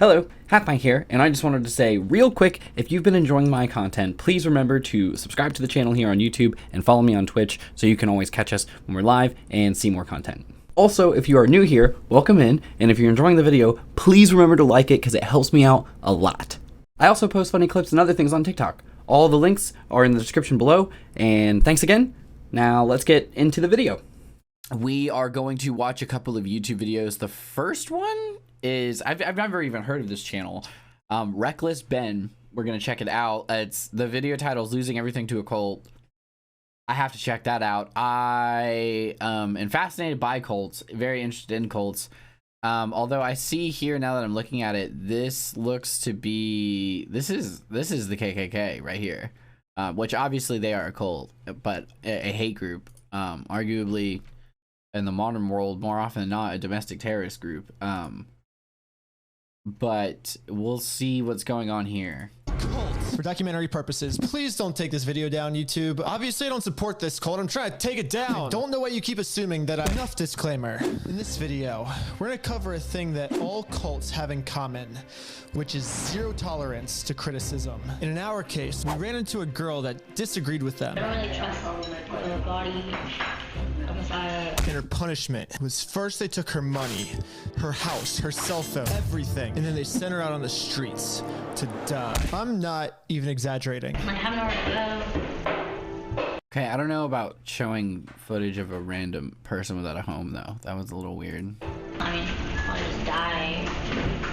Hello, HalfPint here, and I just wanted to say real quick, if you've been enjoying my content, please remember to subscribe to the channel here on YouTube and follow me on Twitch so you can always catch us when we're live and see more content. Also, if you are new here, welcome in, and if you're enjoying the video, please remember to like it because it helps me out a lot. I also post funny clips and other things on TikTok. All the links are in the description below, and thanks again. Now let's get into the video. We are going to watch a couple of YouTube videos. The first one is, I've never even heard of this channel, Reckless Ben. We're gonna check it out. It's the video title is Losing Everything to a Cult. I have to check that out. I am fascinated by cults, very interested in cults. Although I see here now that I'm looking at it, this looks to be, this is the KKK right here, which obviously they are a cult, but a hate group, arguably in the modern world more often than not a domestic terrorist group. But we'll see what's going on here. For documentary purposes, please don't take this video down, YouTube. Obviously, I don't support this cult. I'm trying to take it down. I don't know why you keep assuming that enough disclaimer. In this video, we're going to cover a thing that all cults have in common, which is zero tolerance to criticism. And in our case, we ran into a girl that disagreed with them. I don't really trust the body of Messiah. And her punishment was first they took her money, her house, her cell phone, everything, and then they sent her out on the streets to die. I'm not even exaggerating. I have nowhere to go. Okay, I don't know about showing footage of a random person without a home though. That was a little weird. I mean, I'll just die.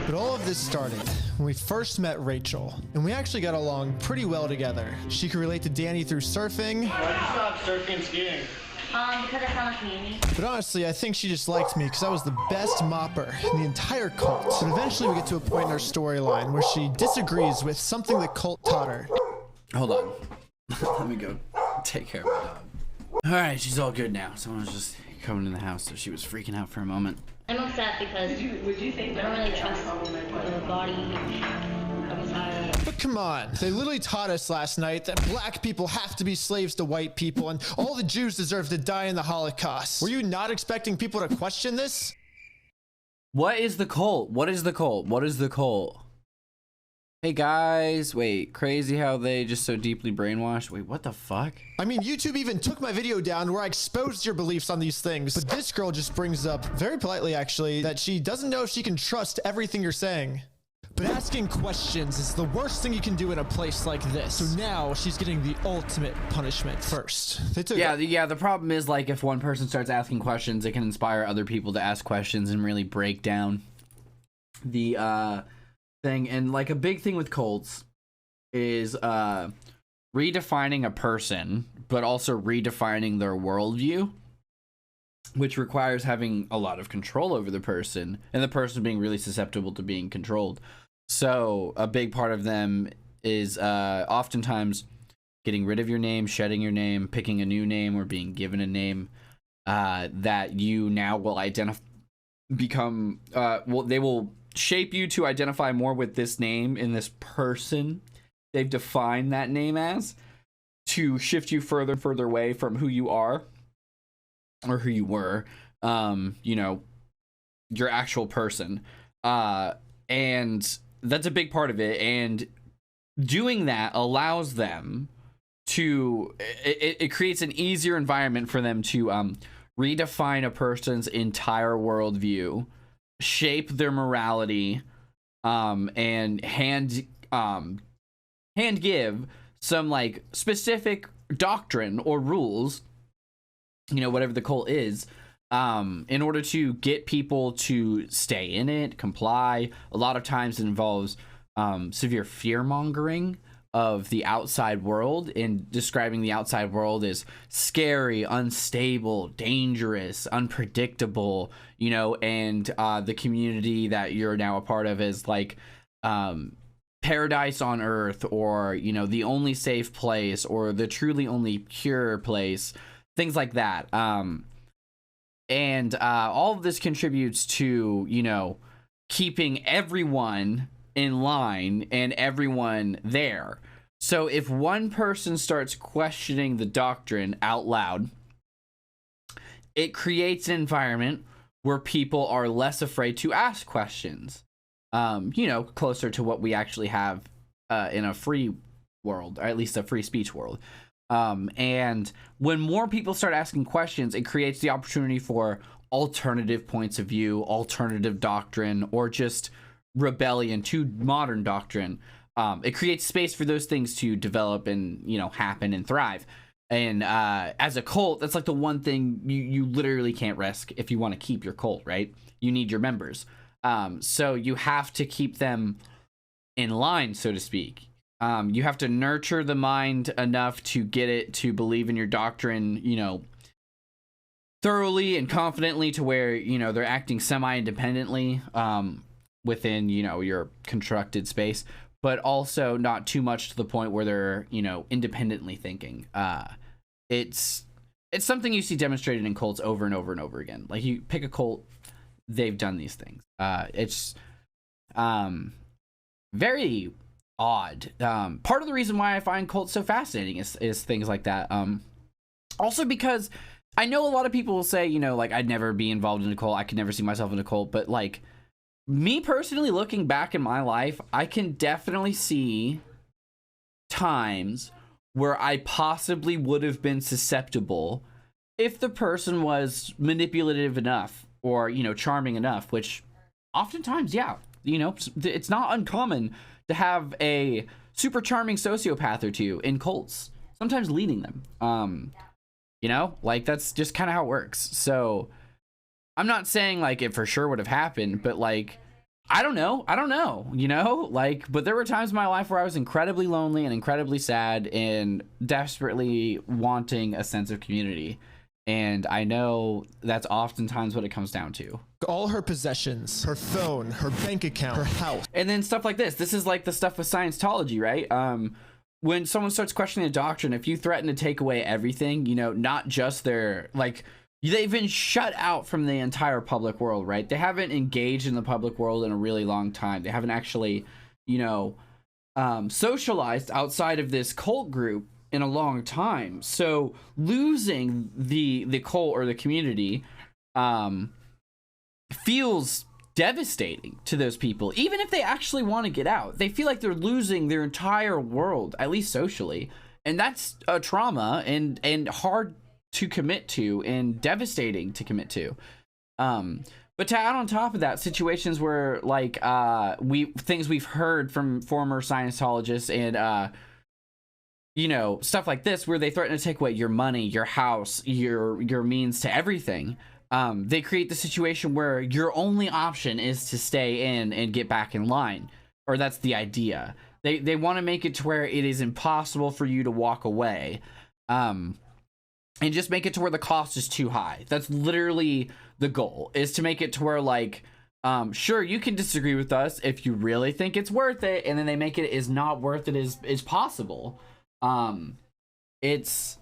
But all of this started when we first met Rachel, and we actually got along pretty well together. She could relate to Danny through surfing. Why'd you stop surfing and skiing? Because I found a community. But honestly, I think she just liked me because I was the best mopper in the entire cult. But eventually we get to a point in our storyline where she disagrees with something the cult taught her. Hold on. Let me go take care of my dog. Alright, she's all good now. Someone was just coming in the house, so she was freaking out for a moment. I'm upset because I don't really trust the body of Messiah. But come on, they literally taught us last night that black people have to be slaves to white people and all the Jews deserve to die in the Holocaust. Were you not expecting people to question this? What is the cult? What is the cult? What is the cult? Hey guys, wait, crazy how they just so deeply brainwashed. Wait, what the fuck? I mean, YouTube even took my video down where I exposed your beliefs on these things. But this girl just brings up, very politely actually, that she doesn't know if she can trust everything you're saying. But asking questions is the worst thing you can do in a place like this. So now she's getting the ultimate punishment first. They took Yeah, the problem is, like, if one person starts asking questions, it can inspire other people to ask questions and really break down the thing. And like a big thing with cults is redefining a person, but also redefining their worldview, which requires having a lot of control over the person and the person being really susceptible to being controlled. So a big part of them is oftentimes getting rid of your name, shedding your name, picking a new name, or being given a name that you now will become they will shape you to identify more with this name and this person they've defined that name as, to shift you further and further away from who you are or who you were, you know, your actual person. And that's a big part of it. And doing that allows them to, it creates an easier environment for them to redefine a person's entire worldview, shape their morality, and hand give some like specific doctrine or rules, you know, whatever the cult is, in order to get people to stay in it, comply. A lot of times it involves severe fear mongering of the outside world, and describing the outside world as scary, unstable, dangerous, unpredictable, you know, and the community that you're now a part of is like paradise on earth, or, you know, the only safe place, or the truly only pure place, things like that. And all of this contributes to, you know, keeping everyone in line and everyone there. So if one person starts questioning the doctrine out loud, it creates an environment where people are less afraid to ask questions. you know, closer to what we actually have in a free world, or at least a free speech world. And when more people start asking questions, it creates the opportunity for alternative points of view, alternative doctrine, or just rebellion to modern doctrine. It creates space for those things to develop and, you know, happen and thrive. And as a cult, that's like the one thing you literally can't risk if you want to keep your cult, right? You need your members. So you have to keep them in line, so to speak. You have to nurture the mind enough to get it to believe in your doctrine, you know, thoroughly and confidently, to where, you know, they're acting semi-independently within, you know, your constructed space, but also not too much to the point where they're, you know, independently thinking. It's something you see demonstrated in cults over and over and over again. Like, you pick a cult, they've done these things. It's very odd. Part of the reason why I find cults so fascinating is things like that. Also because I know a lot of people will say, you know, like, I'd never be involved in a cult, I could never see myself in a cult, but like, me personally, looking back in my life, I can definitely see times where I possibly would have been susceptible if the person was manipulative enough, or, you know, charming enough, which oftentimes, yeah, you know, it's not uncommon to have a super charming sociopath or two in cults, sometimes leading them. You know, like, that's just kind of how it works. So I'm not saying like it for sure would have happened, but like, I don't know, you know, like, but there were times in my life where I was incredibly lonely and incredibly sad and desperately wanting a sense of community. And I know that's oftentimes what it comes down to. All her possessions, her phone, her bank account, her house. And then stuff like this. This is like the stuff with Scientology, right? When someone starts questioning a doctrine, if you threaten to take away everything, you know, not just their, like, they've been shut out from the entire public world, right? They haven't engaged in the public world in a really long time. They haven't actually, you know, socialized outside of this cult group in a long time. So losing the cult or the community feels devastating to those people. Even if they actually want to get out, they feel like they're losing their entire world, at least socially, and that's a trauma and hard to commit to and devastating to commit to. But to add on top of that, situations where like things we've heard from former Scientologists and you know, stuff like this, where they threaten to take away your money, your house, your means to everything. They create the situation where your only option is to stay in and get back in line, or that's the idea. They want to make it to where it is impossible for you to walk away, and just make it to where the cost is too high. That's literally the goal, is to make it to where, like, sure, you can disagree with us if you really think it's worth it, and then they make it is not worth it is possible. It's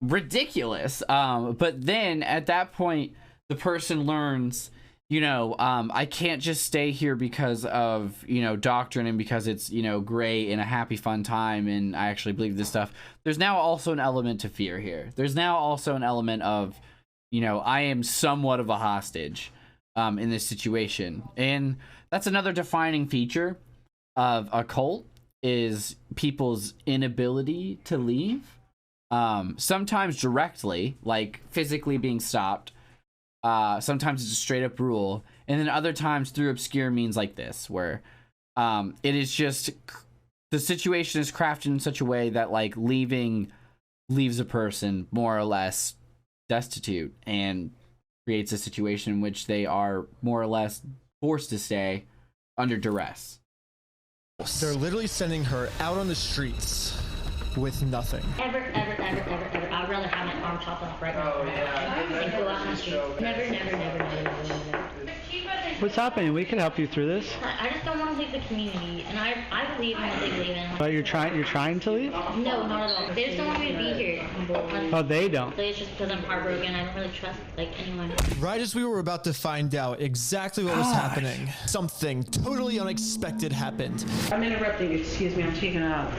ridiculous. But then at that point, the person learns, you know, I can't just stay here because of, you know, doctrine and because it's, you know, great and a happy fun time and I actually believe this stuff. There's now also an element to fear here. There's now also an element of, you know, I am somewhat of a hostage in this situation. And that's another defining feature of a cult, is people's inability to leave. Sometimes directly, like physically being stopped. Sometimes it's a straight up rule, and then other times through obscure means like this, where it is just the situation is crafted in such a way that like leaving leaves a person more or less destitute and creates a situation in which they are more or less forced to stay under duress. They're literally sending her out on the streets with nothing. Ever, I'd rather have my arm chopped off right now and go out on the street. Never. What's happening? We can help you through this. I just don't want to leave the community, and I believe in what they believe in. But you're trying to leave? No, not at all. They just don't want me to be here. Oh, they don't. It's just because I'm heartbroken. I don't really trust like anyone. Right as we were about to find out exactly what was happening, something totally unexpected happened. I'm interrupting. Excuse me. I'm taking out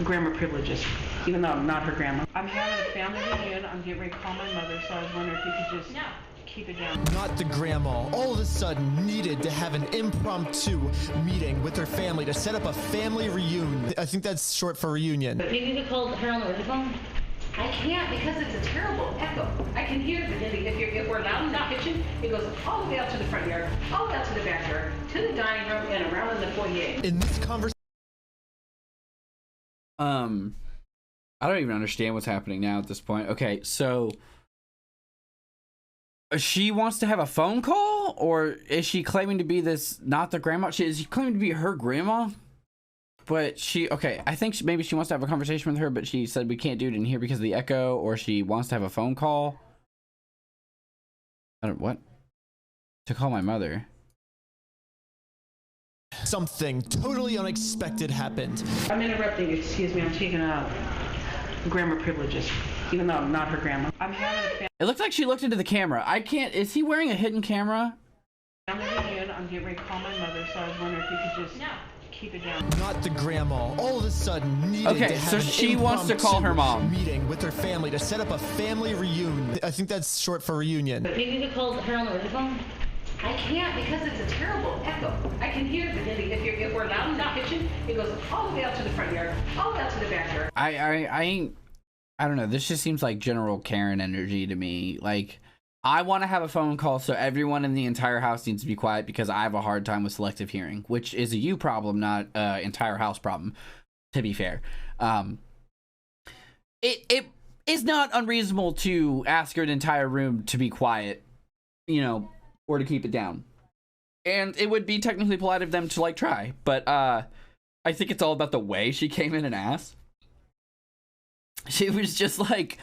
grandma privileges, even though I'm not her grandma. I'm having a family reunion. I'm getting ready to call my mother, so I was wondering if you could just keep it down. Not the grandma, all of a sudden needed to have an impromptu meeting with her family to set up a family reunion. I think that's short for reunion. Maybe you could call her on the phone. I can't because it's a terrible echo. I can hear the if we're loud in the kitchen, it goes all the way out to the front yard, all the way out to the backyard, to the dining room, and around in the foyer. In this conversation, I don't even understand what's happening now at this point. Okay, so she wants to have a phone call, or is she claiming to be this, not the grandma? Is she claiming to be her grandma? But okay, I think maybe she wants to have a conversation with her, but she said we can't do it in here because of the echo, or she wants to have a phone call. What? To call my mother. something totally unexpected happened. I'm interrupting, excuse me, I'm taking out grandma privileges, even though I'm not her grandma. I'm having a It looked like she looked into the camera. I can't, is he wearing a hidden camera? family reunion. I'm getting ready to call my mother, so I was wondering if you could just keep it down. Not the grandma. All of a sudden needed to have so an she wants to call her mom. Meeting with her family to set up a family reunion. I think that's short for reunion. Maybe you could call her on the phone. I can't because it's a terrible echo. I can hear the if we're loud in the kitchen, it goes all the way out to the front yard, all the way out to the backyard. I don't know. This just seems like general Karen energy to me. Like, I want to have a phone call so everyone in the entire house needs to be quiet because I have a hard time with selective hearing, which is a you problem, not an entire house problem, to be fair. It is not unreasonable to ask an entire room to be quiet, you know, or to keep it down. And it would be technically polite of them to, like, try. But I think it's all about the way she came in and asked. She was just like,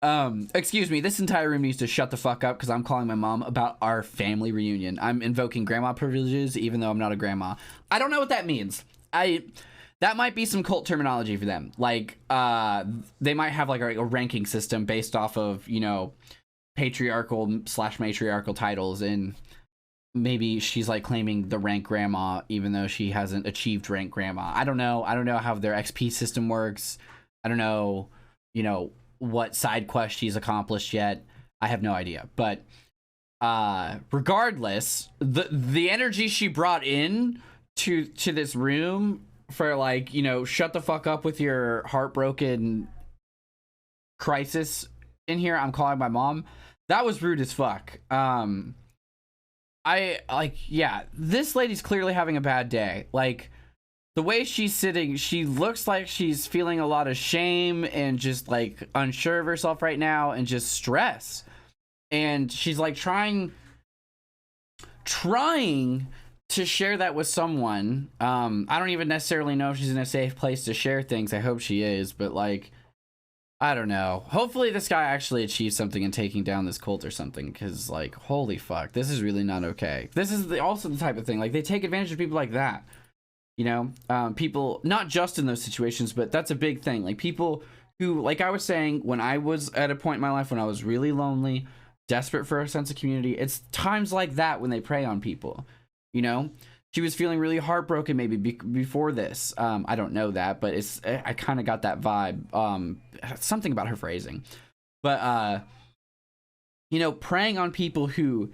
excuse me, this entire room needs to shut the fuck up because I'm calling my mom about our family reunion. I'm invoking grandma privileges even though I'm not a grandma. I don't know what that means. That might be some cult terminology for them. Like, they might have like a ranking system based off of, you know, patriarchal/matriarchal titles, and maybe she's like claiming the rank grandma even though she hasn't achieved rank grandma. I don't know how their XP system works. I don't know, you know, what side quest she's accomplished yet. I have no idea. But regardless, the energy she brought in to this room for, like, you know, shut the fuck up with your heartbroken crisis in here, I'm calling my mom, that was rude as fuck. Yeah, this lady's clearly having a bad day. Like, the way she's sitting, she looks like she's feeling a lot of shame and just, like, unsure of herself right now and just stress. And she's, like, trying to share that with someone. I don't even necessarily know if she's in a safe place to share things. I hope she is, but, like, I don't know. Hopefully this guy actually achieves something in taking down this cult or something, because, like, holy fuck, this is really not okay. This is also the type of thing, like, they take advantage of people like that. You know, people, not just in those situations, but that's a big thing. Like, people who, like I was saying, when I was at a point in my life when I was really lonely, desperate for a sense of community, it's times like that when they prey on people, you know? She was feeling really heartbroken maybe before this. I don't know that, but I kind of got that vibe. Something about her phrasing. But, you know, preying on people who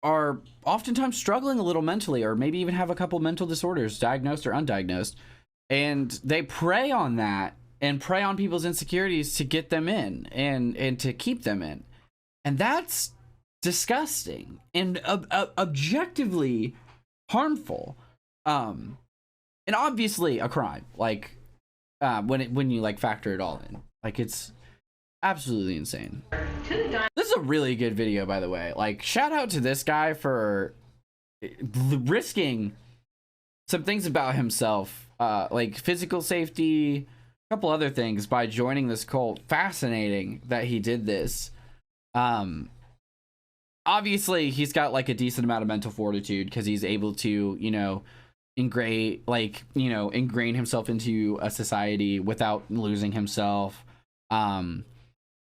are oftentimes struggling a little mentally, or maybe even have a couple mental disorders, diagnosed or undiagnosed, and they prey on that and prey on people's insecurities to get them in and to keep them in. And that's disgusting and objectively harmful, and obviously a crime, like, when you, like, factor it all in. Like, it's absolutely insane. This is a really good video, by the way. Like, shout out to this guy for risking some things about himself, like physical safety, a couple other things, by joining this cult. Fascinating that he did this. Obviously he's got, like, a decent amount of mental fortitude because he's able to, you know, ingrain himself into a society without losing himself.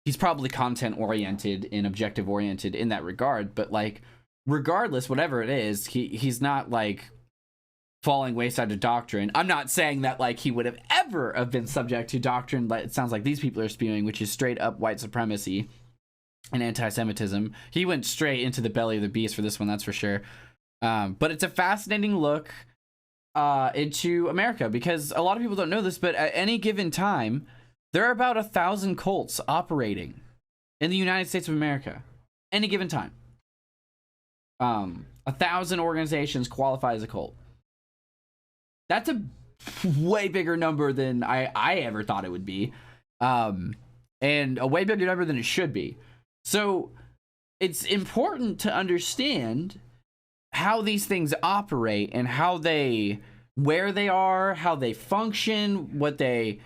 He's probably content oriented and objective oriented in that regard, but, like, regardless, whatever it is, he's not, like, falling wayside to doctrine. I'm not saying that, like, he would have ever have been subject to doctrine, but it sounds like these people are spewing, which is straight up white supremacy. and anti-Semitism. He went straight into the belly of the beast for this one, that's for sure. But it's a fascinating look into America, because a lot of people don't know this, but at any given time, there are about 1,000 cults operating in the United States of America. Any given time. 1,000 organizations qualify as a cult. That's a way bigger number than I ever thought it would be. And a way bigger number than it should be. So it's important to understand how these things operate and where they are, how they function, what they,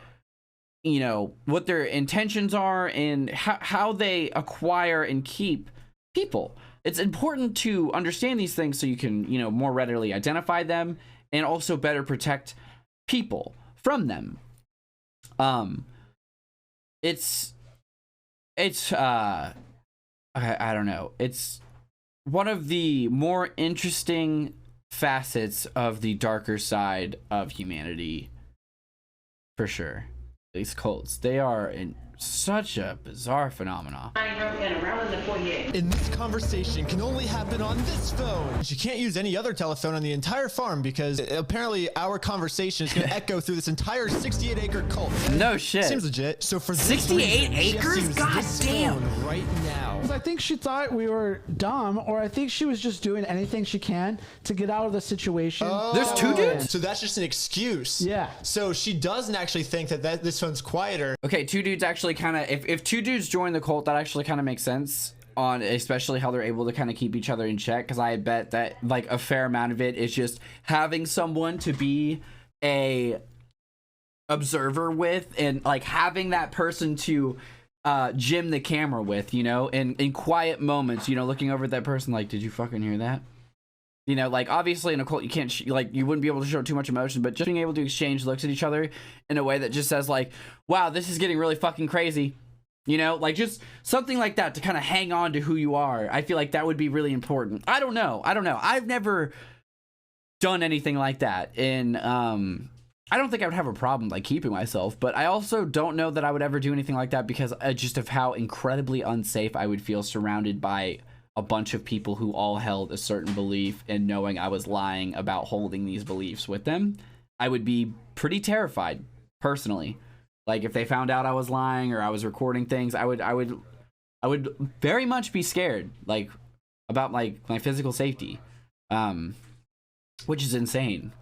what their intentions are, and how they acquire and keep people. It's important to understand these things so you can, more readily identify them and also better protect people from them. I don't know. It's one of the more interesting facets of the darker side of humanity, for sure. These cults, they are in such a bizarre phenomenon. And around in the foyer. And this conversation can only happen on this phone. She can't use any other telephone on the entire farm because apparently our conversation is going to echo through this entire 68-acre cult. No shit. Seems legit. So for 68 acres? God damn. Right now. I think she thought we were dumb, or I think she was just doing anything she can to get out of the situation. There's two dudes? So that's just an excuse. Yeah. So she doesn't actually think that this phone's quieter. Okay, two dudes actually kind of, if two dudes join the cult, that actually kind of makes sense, on especially how they're able to kind of keep each other in check, because I bet that like a fair amount of it is just having someone to be a observer with, and like having that person to jim the camera with, and in quiet moments, looking over at that person like, did you fucking hear that? Like obviously in a cult you can't you wouldn't be able to show too much emotion, but just being able to exchange looks at each other in a way that just says like, wow, this is getting really fucking crazy, like just something like that to kind of hang on to who you are. I feel like that would be really important. I don't know, I've never done anything like that, and I don't think I would have a problem like keeping myself, but I also don't know that I would ever do anything like that because just of how incredibly unsafe I would feel surrounded by a bunch of people who all held a certain belief, and knowing I was lying about holding these beliefs with them. I would be pretty terrified, personally. Like if they found out I was lying or I was recording things, I would very much be scared, like about like my physical safety, which is insane.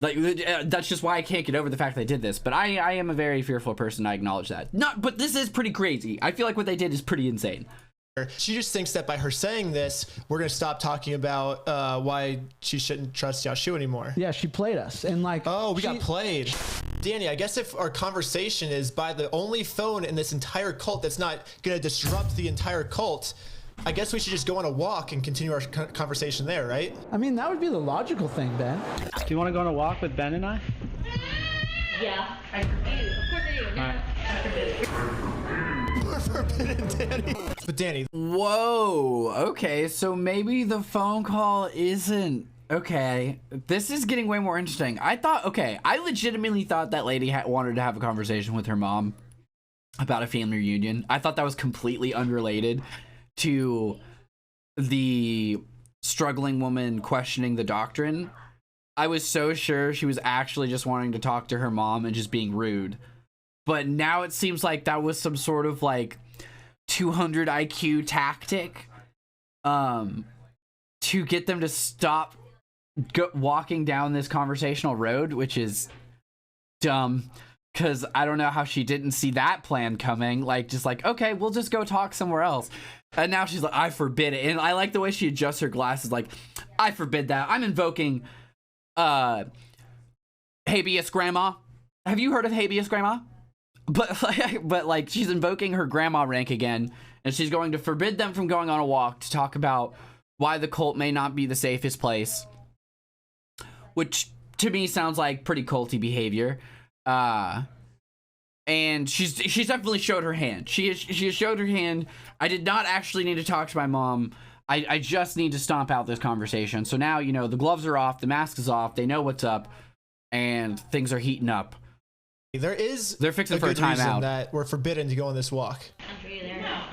Like that's just why I can't get over the fact that I did this. But I am a very fearful person. I acknowledge that. But this is pretty crazy. I feel like what they did is pretty insane. She just thinks that by her saying this, we're going to stop talking about why she shouldn't trust Yashu anymore. Yeah, she played us. And like, oh, we got played. Danny, I guess if our conversation is by the only phone in this entire cult that's not going to disrupt the entire cult, I guess we should just go on a walk and continue our conversation there, right? I mean, that would be the logical thing, Ben. Do you want to go on a walk with Ben and I? Yeah. I forbid. Of course I do. All right. I forbid. Forbidden Danny. But Danny. Whoa. Okay, so maybe the phone call isn't... Okay, this is getting way more interesting. I legitimately thought that lady wanted to have a conversation with her mom about a family reunion. I thought that was completely unrelated to the struggling woman questioning the doctrine. I was so sure she was actually just wanting to talk to her mom and just being rude. But now it seems like that was some sort of like 200 IQ tactic to get them to stop walking down this conversational road, which is dumb. Because I don't know how she didn't see that plan coming. Like, just like, okay, we'll just go talk somewhere else. And now she's like, I forbid it. And I like the way she adjusts her glasses. Like, I forbid that. I'm invoking habeas grandma. Have you heard of habeas grandma? But like she's invoking her grandma rank again. And she's going to forbid them from going on a walk to talk about why the cult may not be the safest place. Which to me sounds like pretty culty behavior. And she's definitely showed her hand. She has showed her hand. I did not actually need to talk to my mom. I just need to stomp out this conversation. So now, the gloves are off, the mask is off, they know what's up, and things are heating up. They're fixing for a good reason timeout that we're forbidden to go on this walk. I'm sure you're there now.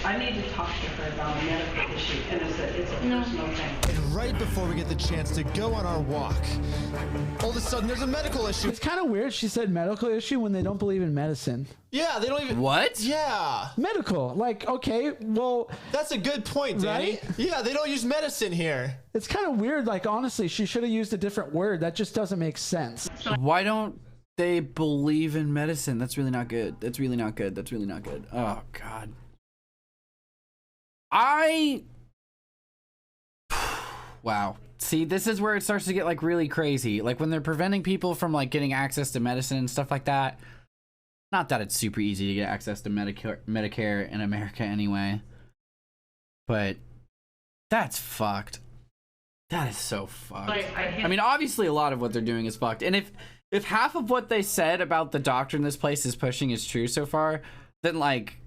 I need to talk to her about a medical issue, and it's a personal thing. And right before we get the chance to go on our walk, all of a sudden there's a medical issue. It's kind of weird she said medical issue when they don't believe in medicine. Yeah, they don't even. What? Yeah. Medical. Like, okay, well, That's a good point, Danny. Right? Yeah, they don't use medicine here. it's kind of weird. Like, honestly, she should have used a different word. That just doesn't make sense. Why don't they believe in medicine? That's really not good. That's really not good. That's really not good. Oh, God. Wow. See, this is where it starts to get like really crazy. Like when they're preventing people from like getting access to medicine and stuff like that. Not that it's super easy to get access to Medicare in America anyway. But that's fucked. That is so fucked. I mean, obviously a lot of what they're doing is fucked. And if half of what they said about the doctrine this place is pushing is true so far, then like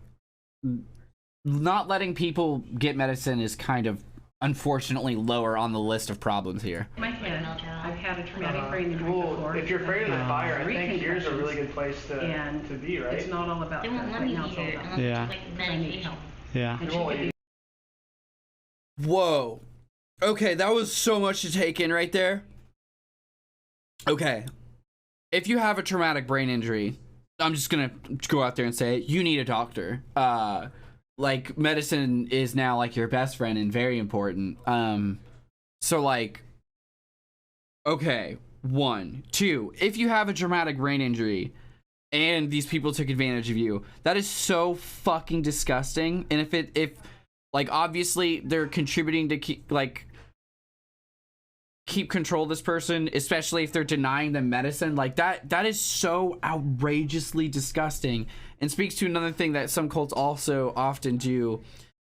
not letting people get medicine is kind of unfortunately lower on the list of problems here. My head, I've had a traumatic brain injury before. If you're afraid of the fire, I think Recon here's a really concussions. good place to And be, right? It's not all about They won't that. let me Right now it's all hear it about unless Yeah. it's like I need medication. help. Yeah. And she could be Whoa. Okay, that was so much to take in right there. Okay. If you have a traumatic brain injury, I'm just gonna go out there and say it, you need a doctor. Like medicine is now like your best friend and very important. So like, okay, 1, 2, if you have a traumatic brain injury and these people took advantage of you, that is so fucking disgusting. And if like obviously they're contributing to keep control of this person, especially if they're denying them medicine, like that is so outrageously disgusting, and speaks to another thing that some cults also often do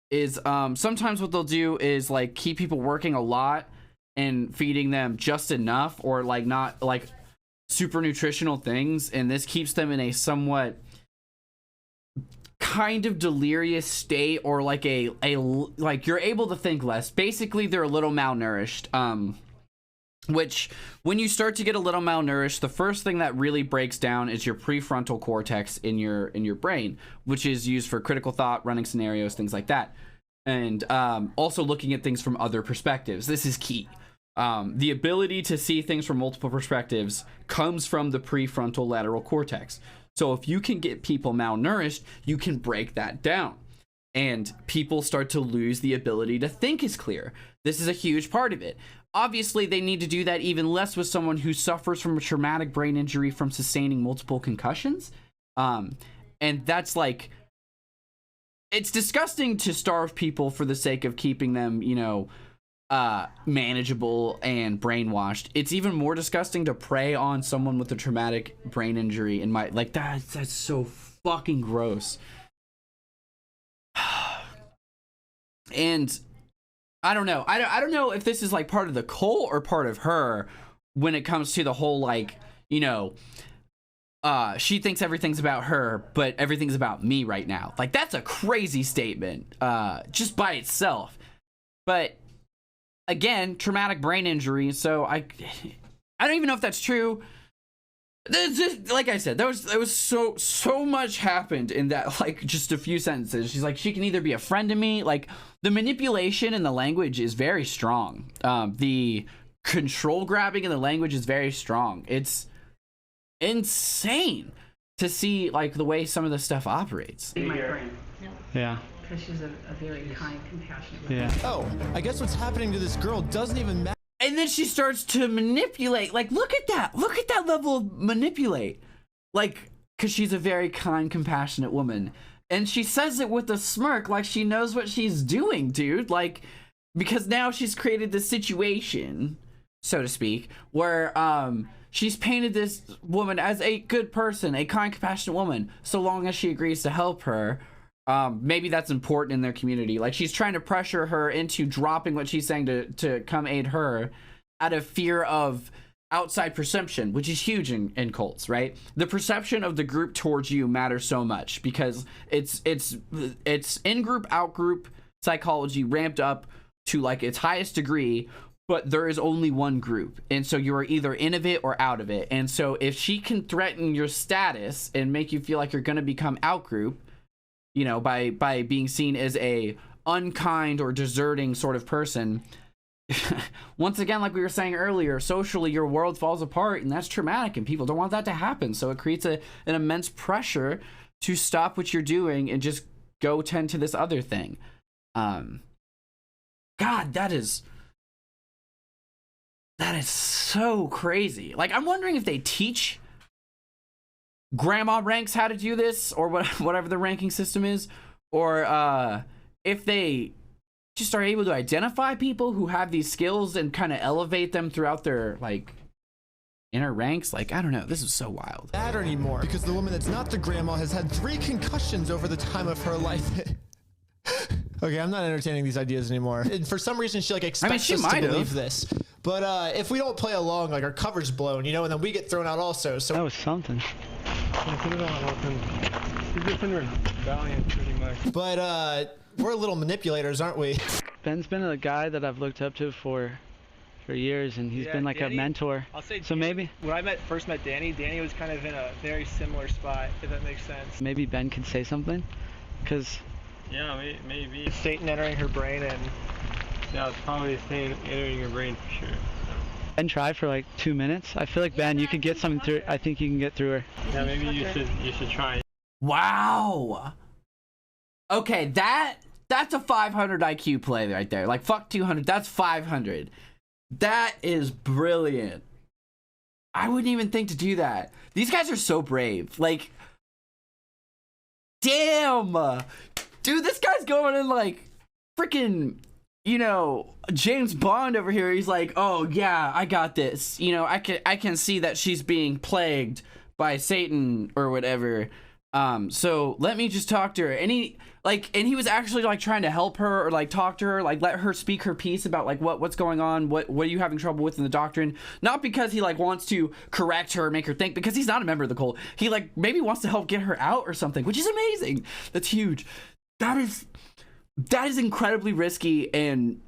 is sometimes what they'll do is like keep people working a lot and feeding them just enough or like not like super nutritional things, and this keeps them in a somewhat kind of delirious state, or like a like you're able to think less. Basically they're a little malnourished, which when you start to get a little malnourished, the first thing that really breaks down is your prefrontal cortex in your brain, which is used for critical thought, running scenarios, things like that, and also looking at things from other perspectives. This is key. The ability to see things from multiple perspectives comes from the prefrontal lateral cortex. So if you can get people malnourished, you can break that down, and people start to lose the ability to think as clear. This is a huge part of it. Obviously, they need to do that even less with someone who suffers from a traumatic brain injury from sustaining multiple concussions. And that's like, it's disgusting to starve people for the sake of keeping them, you know, manageable and brainwashed. It's even more disgusting to prey on someone with a traumatic brain injury in my, like, that's so fucking gross. And I don't know. I don't know if this is like part of the cult or part of her when it comes to the whole, like, you know, she thinks everything's about her, but everything's about me right now. Like, that's a crazy statement, just by itself. But again, traumatic brain injury. So I don't even know if that's true. Just, like I said, there was so much happened in that, like, just a few sentences. She's like, she can either be a friend to me. Like, the manipulation in the language is very strong. The control grabbing in the language is very strong. It's insane to see, like, the way some of this stuff operates. in my brain. Yeah. Because she's a very kind, compassionate woman. Yeah. Oh, I guess what's happening to this girl doesn't even matter. And then she starts to manipulate. Like, look at that. Look at that level of manipulate. Like, because she's a very kind, compassionate woman. And she says it with a smirk, like she knows what she's doing, dude. Like, because now she's created this situation, so to speak, where she's painted this woman as a good person, a kind, compassionate woman, so long as she agrees to help her. Maybe that's important in their community. Like, she's trying to pressure her into dropping what she's saying to come aid her out of fear of outside perception, which is huge in cults, right? The perception of the group towards you matters so much because it's in-group, out-group psychology ramped up to like its highest degree, but there is only one group. And so you are either in of it or out of it. And so if she can threaten your status and make you feel like you're going to become out-group, you know, by being seen as a unkind or deserting sort of person. Once again, like we were saying earlier, socially your world falls apart, and that's traumatic, and people don't want that to happen. So it creates an immense pressure to stop what you're doing and just go tend to this other thing. God, that is so crazy. Like, I'm wondering if they teach grandma ranks how to do this, or whatever the ranking system is, or if they just are able to identify people who have these skills and kind of elevate them throughout their like inner ranks. Like, I don't know, this is so wild. Matter anymore, because the woman that's not the grandma has had 3 concussions over the time of her life. Okay, I'm not entertaining these ideas anymore. And for some reason, she like expects us to believe this. But if we don't play along, like our cover's blown, you know, and then we get thrown out also. So that was something. Put it on open. You're just in rebellion, pretty much. But we're little manipulators, aren't we? Ben's been a guy that I've looked up to for years, and he's been like Danny, a mentor. I'll say so Danny, maybe when I first met Danny was kind of in a very similar spot, if that makes sense. Maybe Ben could say something, because yeah, maybe it's Satan entering her brain, and yeah, it's probably Satan entering your brain for sure. Ben, try for like 2 minutes. I feel like Ben, you could get something through. I think you can get through her. Yeah, maybe you should try. Wow. Okay, that's a 500 IQ play right there. Like, fuck 200, that's 500. That is brilliant. I wouldn't even think to do that. These guys are so brave. Like, damn. Dude, this guy's going in like freaking, you know, James Bond over here. He's like, oh yeah, I got this. You know, I can see that she's being plagued by Satan or whatever. So let me just talk to her. And he was actually like trying to help her, or like talk to her, like let her speak her piece about like what's going on, what are you having trouble with in the doctrine. Not because he like wants to correct her, make her think, because he's not a member of the cult. He like maybe wants to help get her out or something, which is amazing. That's huge. That is incredibly risky and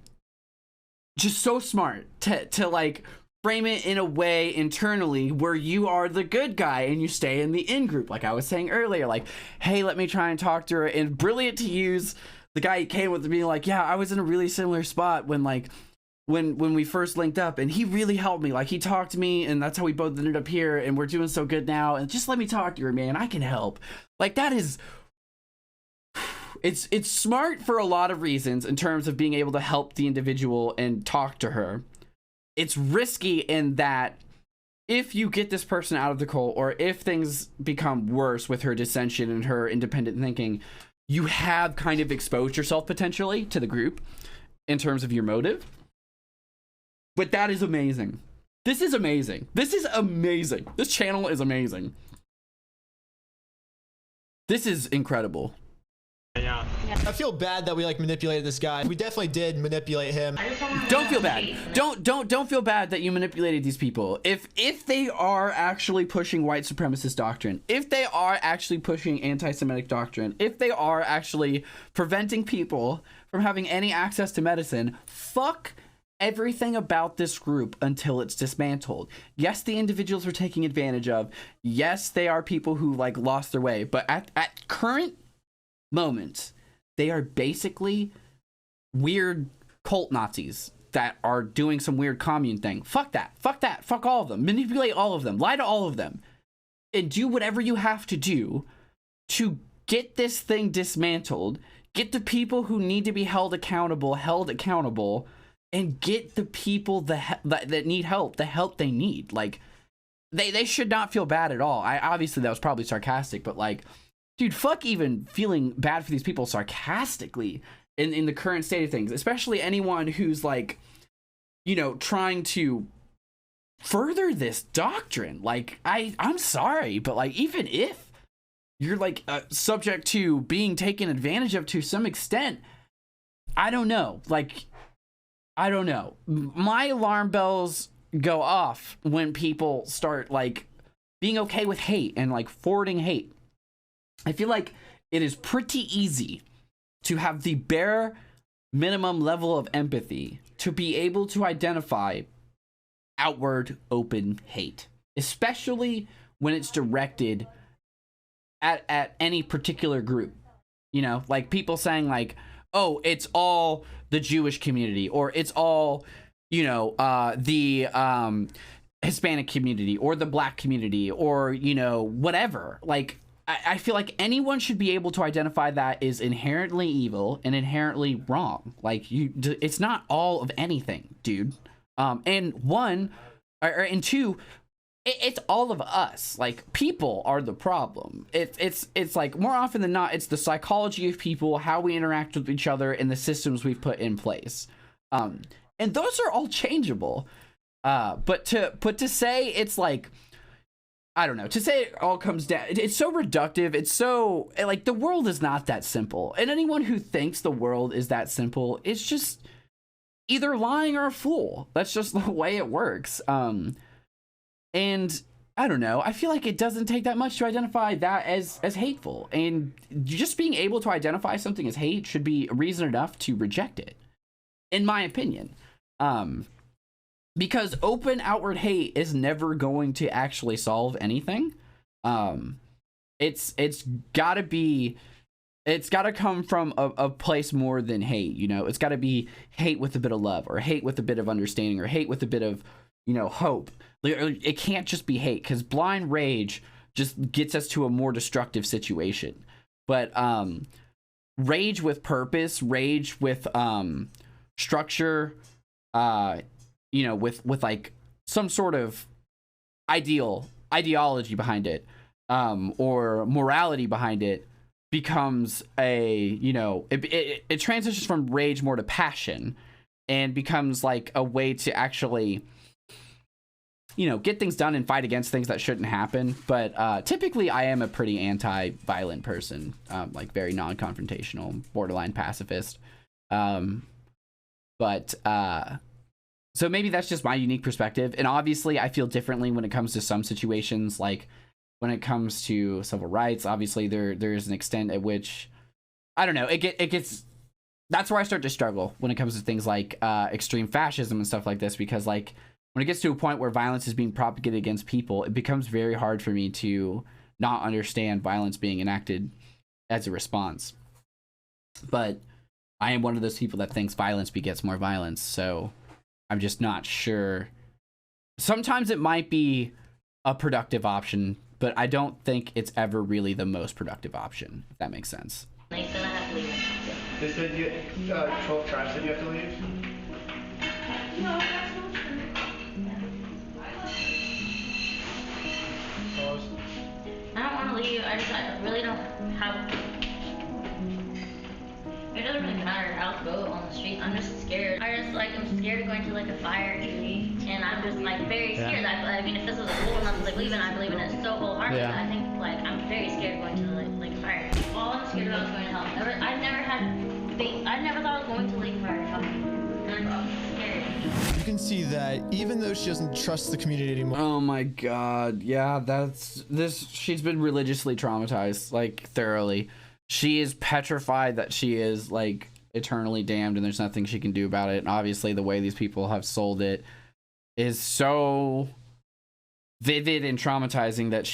just so smart to like frame it in a way internally where you are the good guy and you stay in the in group, like I was saying earlier. Like, hey, let me try and talk to her. And brilliant to use the guy he came with, being like, yeah, I was in a really similar spot when like when we first linked up, and he really helped me. Like, he talked to me, and that's how we both ended up here, and we're doing so good now, and just let me talk to her, man. I can help. Like, that is, it's smart for a lot of reasons in terms of being able to help the individual and talk to her. It's risky in that if you get this person out of the cult, or if things become worse with her dissension and her independent thinking, you have kind of exposed yourself potentially to the group in terms of your motive. But that is amazing. This is amazing. This is amazing. This channel is amazing. This is incredible. Yeah. I feel bad that we like manipulated this guy. We definitely did manipulate him. Don't feel bad. Don't feel bad that you manipulated these people. If they are actually pushing white supremacist doctrine, if they are actually pushing anti-Semitic doctrine, if they are actually preventing people from having any access to medicine, fuck everything about this group until it's dismantled. Yes, the individuals are taking advantage of. Yes, they are people who like lost their way. But at current moments, they are basically weird cult Nazis that are doing some weird commune thing. Fuck that. Fuck that. Fuck all of them. Manipulate all of them. Lie to all of them. And do whatever you have to do to get this thing dismantled. Get the people who need to be held accountable, and get the people that need help, the help they need. Like, they should not feel bad at all. Obviously that was probably sarcastic, but like, dude, fuck even feeling bad for these people sarcastically in the current state of things, especially anyone who's like, you know, trying to further this doctrine. Like, I'm sorry, but like, even if you're like subject to being taken advantage of to some extent, I don't know. Like, I don't know. My alarm bells go off when people start like being okay with hate and like forwarding hate. I feel like it is pretty easy to have the bare minimum level of empathy to be able to identify outward open hate, especially when it's directed at any particular group. You know, like people saying like, oh, it's all the Jewish community, or it's all, you know, the Hispanic community, or the black community, or, you know, whatever. Like, I feel like anyone should be able to identify that is inherently evil and inherently wrong. Like, it's not all of anything, dude. And one, and two, it's all of us. Like, people are the problem. It's like, more often than not, it's the psychology of people, how we interact with each other, and the systems we've put in place. And those are all changeable. But to say it's like, I don't know, to say it all comes down, it's so reductive. It's so, like, the world is not that simple. And anyone who thinks the world is that simple is just either lying or a fool. That's just the way it works. And I don't know, I feel like it doesn't take that much to identify that as hateful. And just being able to identify something as hate should be reason enough to reject it, in my opinion. Because open outward hate is never going to actually solve anything. It's gotta come from a place more than hate, you know. It's gotta be hate with a bit of love, or hate with a bit of understanding, or hate with a bit of, you know, hope. It can't just be hate, because blind rage just gets us to a more destructive situation. But rage with purpose, rage with structure, you know, with like some sort of ideology behind it, or morality behind it, becomes a, you know, it transitions from rage more to passion, and becomes like a way to actually, you know, get things done and fight against things that shouldn't happen. But typically I am a pretty anti-violent person, like very non-confrontational, borderline pacifist. So maybe that's just my unique perspective. And obviously I feel differently when it comes to some situations, like when it comes to civil rights. Obviously there's an extent at which, I don't know, it gets, that's where I start to struggle when it comes to things like extreme fascism and stuff like this, because like when it gets to a point where violence is being propagated against people, it becomes very hard for me to not understand violence being enacted as a response. But I am one of those people that thinks violence begets more violence, so I'm just not sure. Sometimes it might be a productive option, but I don't think it's ever really the most productive option, if that makes sense. They said I have to leave. They said you, 12 tribes said you have to leave? No, that's not true. I don't want to leave. I really don't have. It doesn't really matter. I'll go on the street. I'm just scared. I'm scared of going to like a fire duty, and I'm just like very scared. I mean, if this was a rule not to like leave, and I believe in it so wholeheartedly, I think like I'm very scared of going to like fire. All I'm scared about is going to hell. I never thought I was going to Lake Fire Company, and I'm scared. You can see that even though she doesn't trust the community anymore. Oh my god, yeah, she's been religiously traumatized, like, thoroughly. She is petrified that she is, like, eternally damned and there's nothing she can do about it. And obviously the way these people have sold it is so vivid and traumatizing that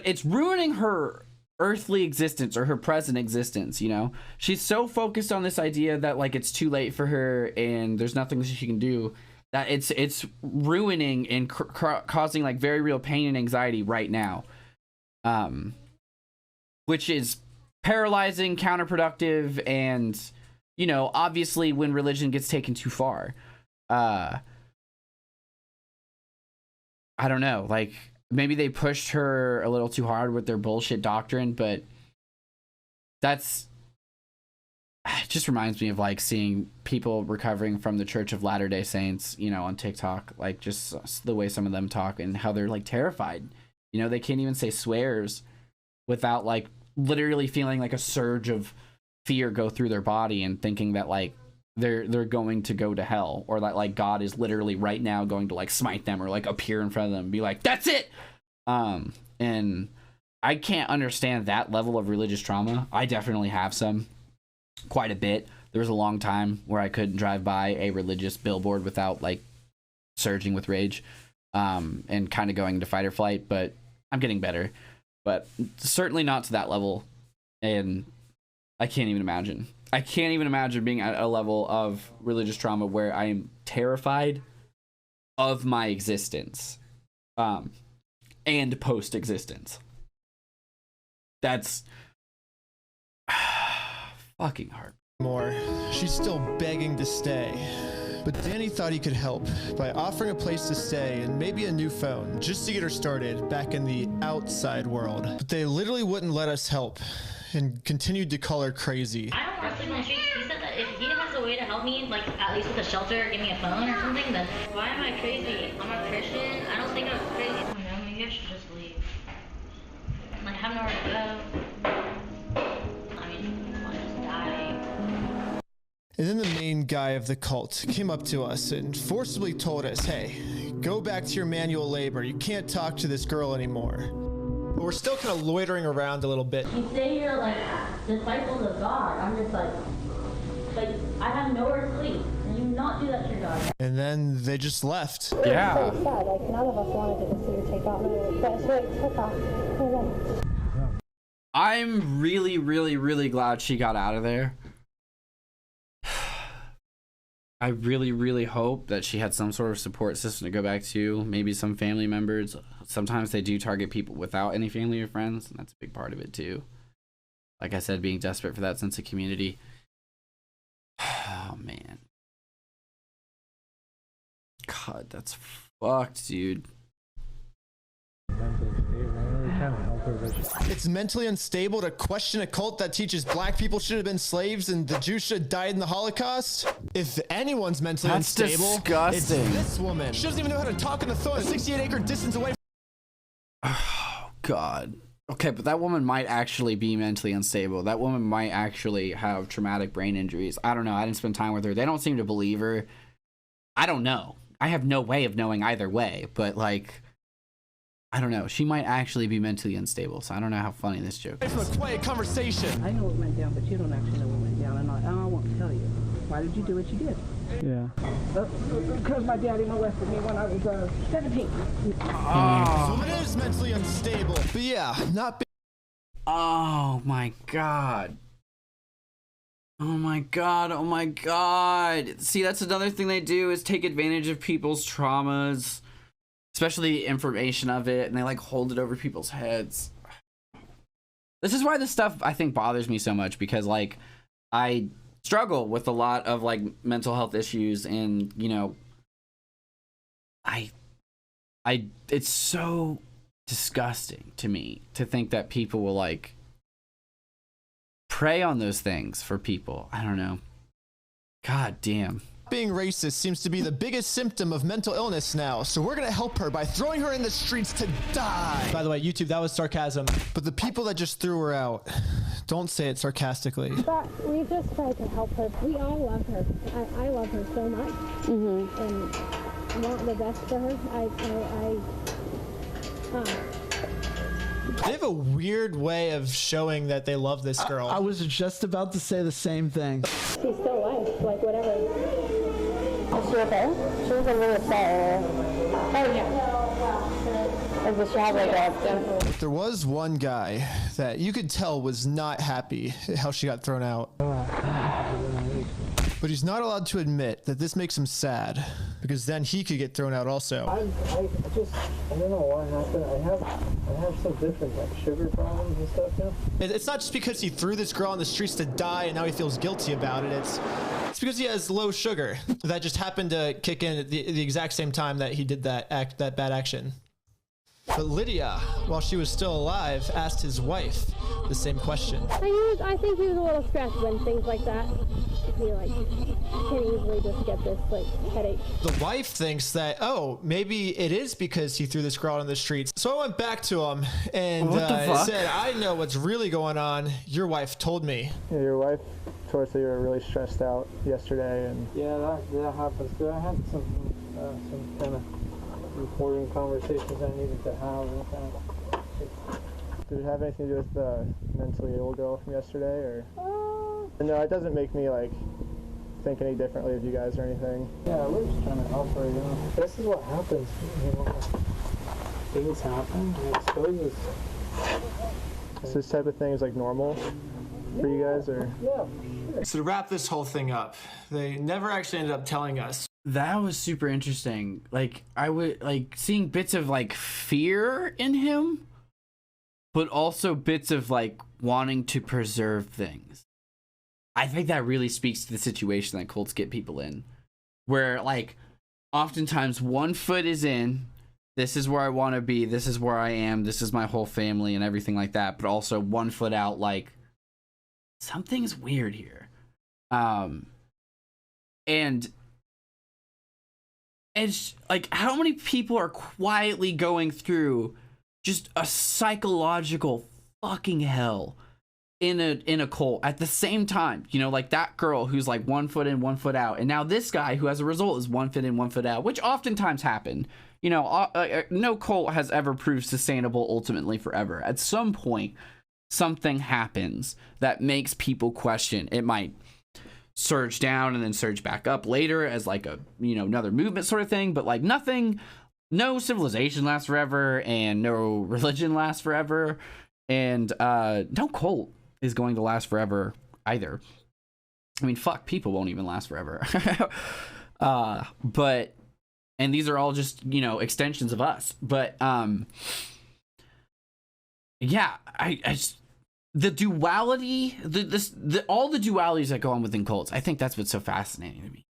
it's ruining her earthly existence, or her present existence, you know? She's so focused on this idea that, like, it's too late for her and there's nothing she can do, that it's ruining and causing, like, very real pain and anxiety right now. Which is paralyzing, counterproductive, and, you know, obviously when religion gets taken too far. I don't know, like, maybe they pushed her a little too hard with their bullshit doctrine, but it just reminds me of, like, seeing people recovering from the Church of Latter-day Saints, you know, on TikTok, like, just the way some of them talk and how they're, like, terrified. You know, they can't even say swears without, like, literally feeling like a surge of fear go through their body and thinking that, like, they're going to go to hell, or that, like, God is literally right now going to, like, smite them, or, like, appear in front of them and be like, that's it. And I can't understand that level of religious trauma. I definitely have some, quite a bit. There was a long time where I couldn't drive by a religious billboard without, like, surging with rage, and kind of going into fight or flight, but I'm getting better. But certainly not to that level. And I can't even imagine. I can't even imagine being at a level of religious trauma where I am terrified of my existence, and post-existence. That's fucking hard. More. She's still begging to stay. But Danny thought he could help by offering a place to stay and maybe a new phone just to get her started back in the outside world. But they literally wouldn't let us help and continued to call her crazy. I don't want to sleep on the streets. He said that if he has a way to help me, like at least with a shelter, give me a phone or something, then why am I crazy? I'm a Christian. I don't think I'm crazy. I don't know, maybe I should just leave. Like, I have nowhere to go. I mean, I'll just die. And then the main guy of the cult came up to us and forcibly told us, hey, go back to your manual labor. You can't talk to this girl anymore. But we're still kind of loitering around a little bit. You say you're like disciples of God. I'm just like I have nowhere to sleep. And you not do that to your God. And then they just left. Yeah. So sad. Like none of us wanted to see her take off, but she took off. I'm really, really, really glad she got out of there. I really, really hope that she had some sort of support system to go back to. Maybe some family members. Sometimes they do target people without any family or friends, and that's a big part of it too. Like I said, being desperate for that sense of community. Oh man. God, that's fucked, dude. It's mentally unstable to question a cult that teaches black people should have been slaves and the Jews should have died in the Holocaust. If anyone's mentally unstable, disgusting. It's this woman. She doesn't even know how to talk on the phone, a 68-acre distance away. Oh God. Okay, but that woman might actually be mentally unstable. That woman might actually have traumatic brain injuries. I don't know. I didn't spend time with her. They don't seem to believe her. I don't know. I have no way of knowing either way, but like, I don't know. She might actually be mentally unstable, so I don't know how funny this joke is. From a quiet conversation. I know what went down, but you don't actually know what went down, and I won't tell you. Why did you do what you did? Yeah. Because my daddy molested me when I was 17. So it is mentally unstable. But yeah, not. Oh my God. Oh my God. Oh my God. See, that's another thing they do is take advantage of people's traumas, especially the information of it, and they like hold it over people's heads. This is why this stuff I think bothers me so much, because like I struggle with a lot of like mental health issues, and you know, it's so disgusting to me to think that people will like prey on those things for people. I don't know. God damn. Being racist seems to be the biggest symptom of mental illness now, so we're gonna help her by throwing her in the streets to die. By the way, YouTube, that was sarcasm. But the people that just threw her out, don't say it sarcastically. But we just tried to help her. We all love her. I love her so much. Mm-hmm. And want the best for her. They have a weird way of showing that they love this girl. I was just about to say the same thing. She's still alive, like whatever. Is she okay? She wasn't really upset. Oh yeah. Or does she have like a... There was one guy that you could tell was not happy at how she got thrown out. But he's not allowed to admit that this makes him sad, because then he could get thrown out also. I don't know what happened. I have some different like sugar problems and stuff now. It's not just because he threw this girl on the streets to die and now he feels guilty about it. It's because he has low sugar that just happened to kick in at the exact same time that he did that bad action. But Lydia, while she was still alive, asked his wife the same question. I think he was a little stressed when things like that. He like can easily just get this like headache. The wife thinks that, oh, maybe it is because he threw this girl out on the streets. So I went back to him and said, I know what's really going on. Your wife told me. Yeah, your wife told us that you were really stressed out yesterday, and yeah, that happens. But I had some kind of important conversations I needed to have. Did it have anything to do with the mentally ill girl from yesterday, or? No, it doesn't make me like think any differently of you guys or anything. Yeah, we're just trying to help her, you know. This is what happens, you know. Things happen, and it exposes. So this type of thing is like normal for you guys, or? Yeah. So to wrap this whole thing up, they never actually ended up telling us. That was super interesting. Like, I would like seeing bits of like fear in him, but also bits of like wanting to preserve things. I think that really speaks to the situation that cults get people in, where like oftentimes one foot is in, this is where I want to be, this is where I am, this is my whole family and everything like that, but also one foot out, like something's weird here. And it's like, how many people are quietly going through just a psychological fucking hell in a cult at the same time? You know, like that girl who's like 1 foot in, 1 foot out, and now this guy who as a result is 1 foot in, 1 foot out, which oftentimes happen. You know, no cult has ever proved sustainable ultimately forever. At some point, something happens that makes people question. It might surge down and then surge back up later as like a, you know, another movement sort of thing, but like nothing, no civilization lasts forever and no religion lasts forever, and no cult is going to last forever either. I mean, fuck, people won't even last forever. But, and these are all just, you know, extensions of us. But yeah, I just, the duality, all the dualities that go on within cults, I think that's what's so fascinating to me,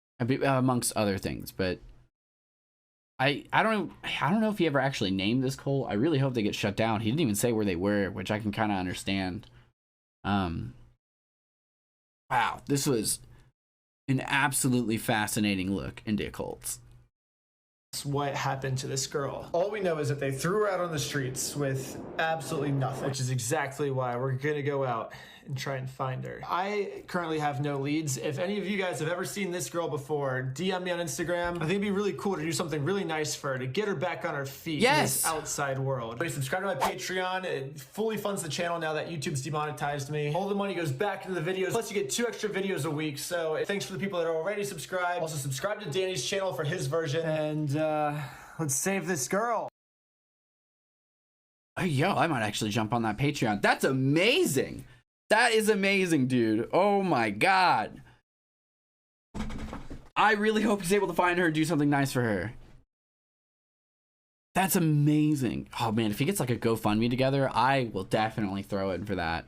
amongst other things. But I don't know if he ever actually named this cult. I really hope they get shut down. He didn't even say where they were, which I can kind of understand. Wow, this was an absolutely fascinating look into cults. What happened to this girl. All we know is that they threw her out on the streets with absolutely nothing, which is exactly why we're gonna go out and try and find her. I currently have no leads. If any of you guys have ever seen this girl before, DM me on Instagram. I think it'd be really cool to do something really nice for her, to get her back on her feet in this outside world. Please subscribe to my Patreon. It fully funds the channel now that YouTube's demonetized me. All the money goes back into the videos, plus you get 2 extra videos a week. So thanks for the people that are already subscribed. Also subscribe to Danny's channel for his version. And let's save this girl. Oh, yo, I might actually jump on that Patreon. That's amazing. That is amazing, dude. Oh my god. I really hope he's able to find her and do something nice for her. That's amazing. Oh man, if he gets like a GoFundMe together, I will definitely throw in for that.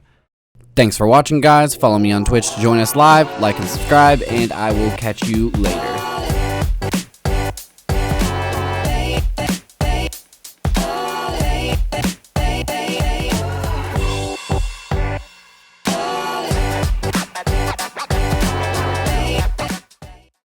Thanks for watching, guys. Follow me on Twitch to join us live, like and subscribe, and I will catch you later.